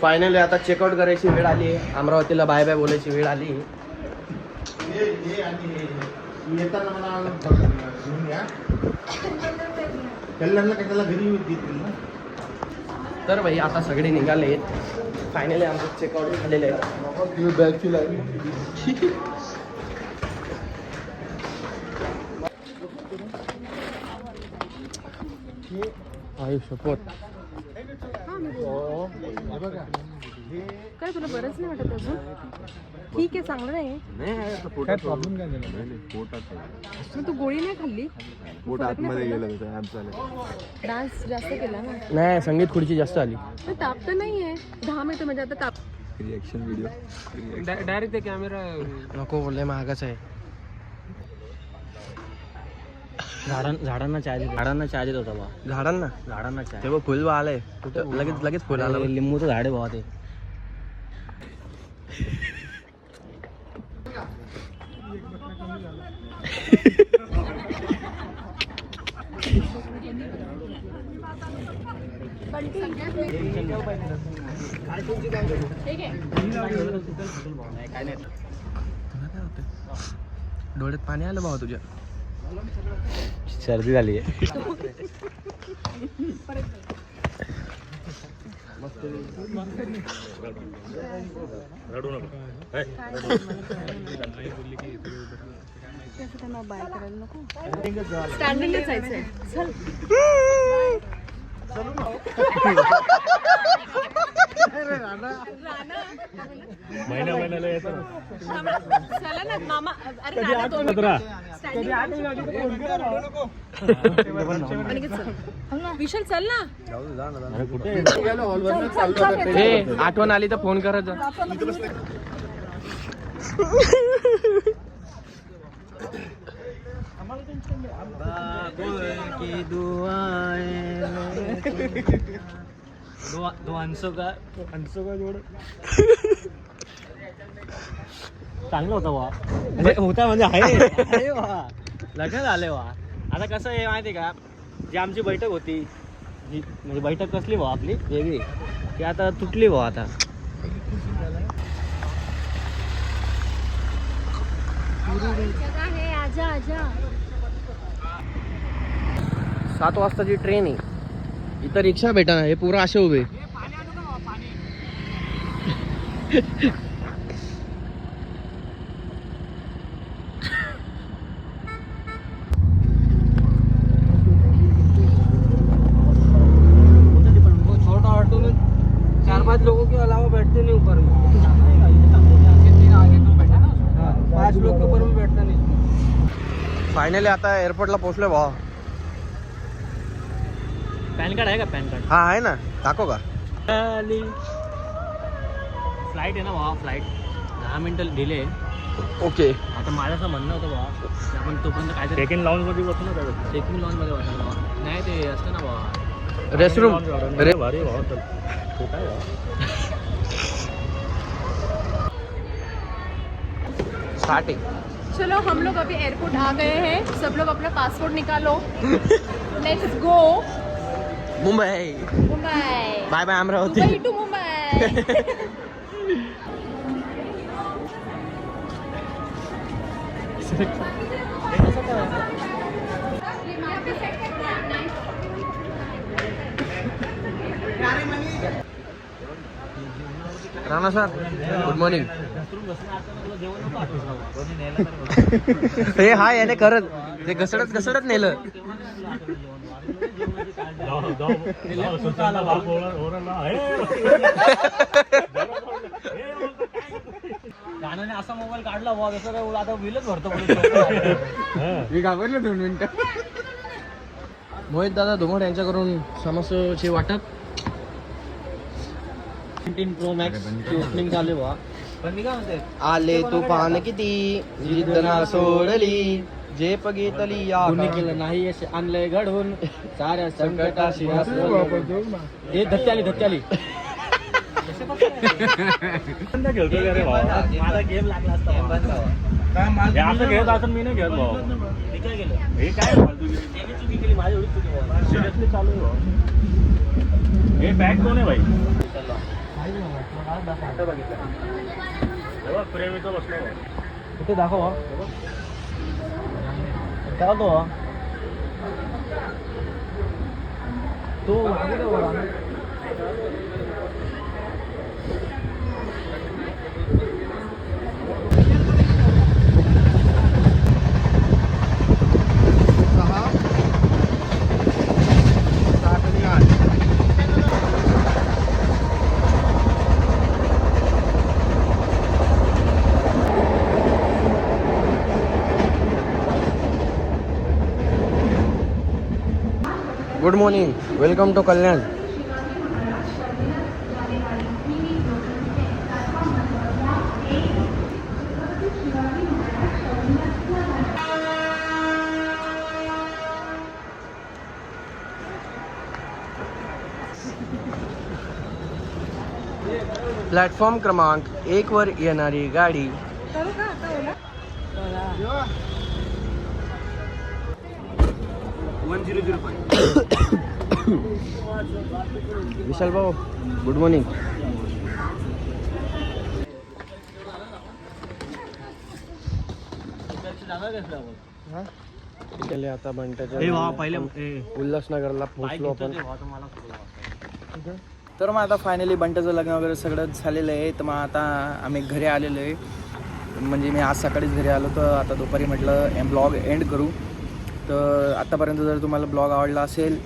Finally आता checkout करायची वेळ आली आहे. अमरावतीला बाय बाय बोलायची वेळ आली. येताना मला घेऊन या. कल्याणला काय त्याला घरी देतील ना. तर भाई आता सगळे निघाले. फायनली आमचं चेकआउट झालेलं आहे. बॅग फील आहे. शपथ. काय तुला बरंच नाही वाटत अजून? ठीक आहे, चांगलं नाही. काय प्रॉब्लेम काय झाला? पोटात तू गोळी नाही खाल्ली? पोट आतमध्ये गेलं होतं. डान्स जास्त केला ना. नाही, संगीत खुर्ची जास्त आली. ताप तर नाहीये. 10 मिनिटं म्हणजे आता ताप. रिएक्शन व्हिडिओ डायरेक्ट कॅमेरा नको बोलले, महागच आहे. झाडांना चाय देत होता बा. झाडांना चाय. तेव्हा फुल आलंय. लगेच फुल आलं. लिंबूचं झाड आहे बाबा ते. डोळ्यात पाणी आलं भाऊ तुझ्या. सर्दी झाली आहे. बाय करायला नको. स्टँडिंगच जायचंय. चल. महिन्याला येतं. चला ना मामा. अरे विशाल चल ना. आठवण आली तर फोन करायचं. दो हंसो का जोड. चांगलं होतं वा. होता म्हणजे आहे वा. लग्न झालंय वा. आता कसं आहे माहिती का, जी आमची बैठक होती, जी म्हणजे बैठक कसली वा आपली वेगळी, ती आता तुटली वा. आता आजा आजा. 7 वाजताची ट्रेन आहे. इथं रिक्षा भेटा ना. हे पुरं असे उभे. छोटा ऑटो में 4-5 लोगों के अलावा बैठते नहीं ऊपर में. 5 लोग के ऊपर में बैठता नहीं. फायनली आता एअरपोर्टला पोहोचलोय भाऊ. पॅन कार्ड आहे का? पॅन कार्ड हा आहे ना. दाखव का? फ्लाईट आहे ना भावा. फ्लाईट 10 मिनिटं डिले आहे. ओके. आता माझं असं म्हणणं होतं भावा की आपण तोपर्यंत काय सेकंड लॉन्च मध्ये बसू ना. सेकंड लॉन्च मध्ये बसायला भावा. नाही ते असतं ना भावा रेस्टरूम. भारी भावा. तर छोटा आहे भावा. 60. चलो हम लोग अभी एयरपोर्ट आ गए हैं. सब लोग अपना पासपोर्ट निकालो. Let's go Mumbai. Mumbai. Bye bye Amravati. Dubai to Mumbai. Rana sir good morning. हे हा याने करत ते घसडत नेलं. गाण्याने असा मोबाईल काढला भावा जसं काय आता बिलच भरतो. मी घाबरलो 2 मिनिटं. मोहित दादा धुमड यांच्याकडून समोसाचे वाटप. 19 Pro Max ची ओपनिंग झाली भावा. पण मी काय म्हणते, आले तुफान किती जिद्द ना सोडली, झेप घेतली या कोणी केलं नाही यश आणलंय घडून साऱ्या संकटाशी हे धक्क्याली खेळतो रे भावा. माझा गेम लागला असता. हे असं घेत असं मी नाही घेत भाऊ. मी काय केलं हे काय फालतू केली? त्याने चुकी केली माझी एवढी चुकी भाऊ. सिरियसली चालू आहे भाऊ. हे बॅग कोण आहे भाई? आता बघितलं तेव्हा प्रेमीचं बसलो कुठे दाखव काय तो तो मागे दे वर. Good morning, welcome to Kalyan. Platform क्रमांक 1 वर येणारी गाडी करू का आता ओला? विशाल भाऊ, गुड मॉर्निंग. गेले आता बंट्याच्या पहिले उल्हासनगरला पोहोचलो आपण. मला तर मग आता फायनली बंट्याचं लग्न वगैरे सगळं झालेलं आहे. तर मग आता आम्ही घरी आलेलो आहे. म्हणजे मी आज सकाळीच घरी आलो, तर आता दुपारी म्हटलं ब्लॉग एंड करू. तर आत्तापर्यंत जर तुम्हाला ब्लॉग आवडला असेल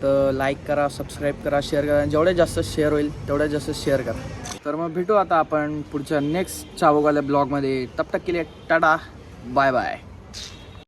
तर लाईक करा, सबस्क्राईब करा, शेअर करा. जेवढ्यात जास्त शेअर होईल तेवढ्यात जास्त शेअर करा. तर मग भेटू आता आपण पुढच्या नेक्स्ट चावगाल्या ब्लॉगमध्ये. तब तक के लिए टाटा, बाय बाय.